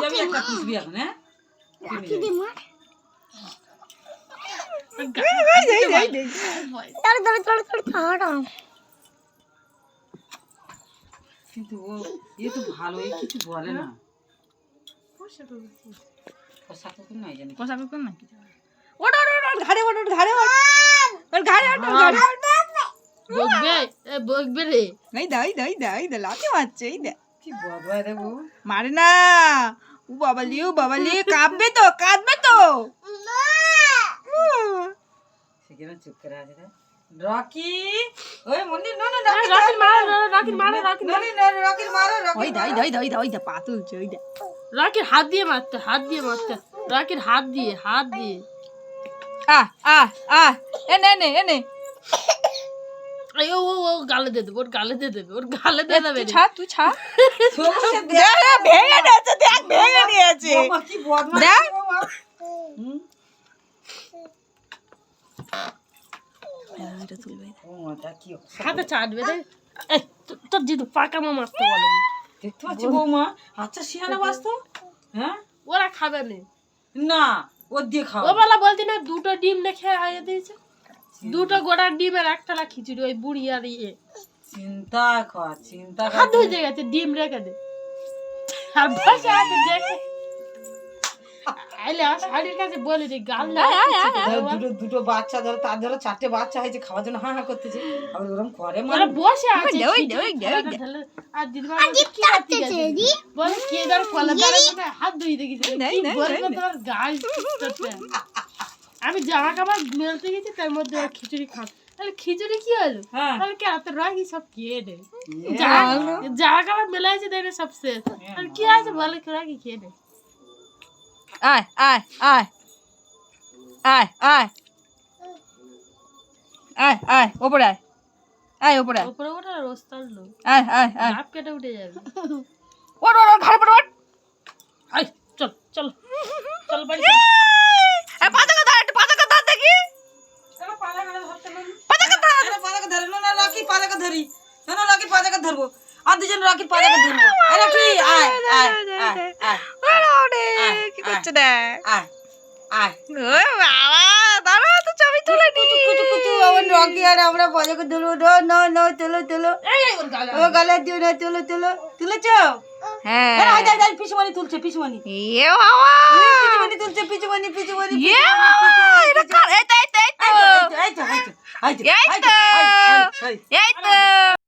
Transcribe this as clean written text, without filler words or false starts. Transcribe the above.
যাবি একটা পিসবি এখন হ্যাঁ রাখি দে মার কিন্তু ও এ তো ভালো এই কিছু বলে না কষা কুকুর নাই জানি কষা কুকুর না ওট ওট ওট ঘাড়ে ওট ওট ঘাড়ে ওট ওর ঘাড়ে ওট ঘাড়ে বকবে বকবে রে এই দা লাথি মারছে এই দা কি বদবাই দেবো মারে না ও বাবালি কাঁদবে তো সেখানে চুপ করে আছে রে রকি ওই মন্দি না রাকির মারো রকি মারো ওই দা পা তুলছে ওই দা রাকির হাত দিয়ে মারতে রাকির হাত দিয়ে এনে এই ও গালে দিয়ে দেবে ওর গালে দিয়ে দেবে তুই ছা ভেঙে নিয়েছে বাবা কি বদমাশ দেখ। বাবা এটা তুলবে ও মাটা কি হাতে চাটবে রে এই তোর জিদু পাকা মা মারতে বলে দেখতে পাচ্ছি বৌমা আচ্ছা শিয়ানা বাস্তু হ্যাঁ ওরা খাবে না ও দিয়ে খাও ও বেলা বলতি না দুটো ডিম রেখে আইয়ে দিয়েছে দুটো গোটা ডিমের একতলা খিচুড়ি ওই বুড়ি আর চিন্তা হাত ধুয়ে গেছে ডিম রেখে দে আর বসে আছে দেখে আইলে শাড়ির কাছে বলে যে গাল দুটো বাচ্চা ধরো তার ধরো 4টে বাচ্চা হয়েছে খাওয়ার জন্য হা করতেছে আবার ওরকম করে ওরা বসে আছে ওই আর দিদিমা কি করতেছে বলে কে ধর কলা ধরে হাত ধুয়ে দেখেছে বলবে তোর গাল আমি জামা কাপড় মেলতে গেছি তার মধ্যে ওরা খিচুড়ি খান তাহলে খিচুড়ি কি হলো তাহলে কে এত রাখি সব খেয়ে দে জামা কাপড় মেলাইছে দেখে সব শেষ আর কি আছে বলে রাখি খেয়ে দে আয় ওপরে উপরে ওটা রোস্তার লোক হাফ কেটে উঠে যাবে ওট ঘাড়ে পড় ওট আই চল বাড়ি পাতাকা ধর দেখি পাজাকা ধরে না রকি পাজাকা ধরি না রকি পাজাকা ধরবো আর দুজন রকি পাজাকা ধরবো আরে কি আয় কি করছে না আয় ও বাবা দাঁড়া তো ছবি তুলে নি কুচু আমার রকি আর আমরা পাজাকা ধরবো না তুলো ও গালে দিও না তুলেছো হ্যাঁ আরে পিছুমানি তুলছে পিছুমানি এ বাবা পিছুমানি তুলছে পিছুমানি এ এটা কার এই তো এই তো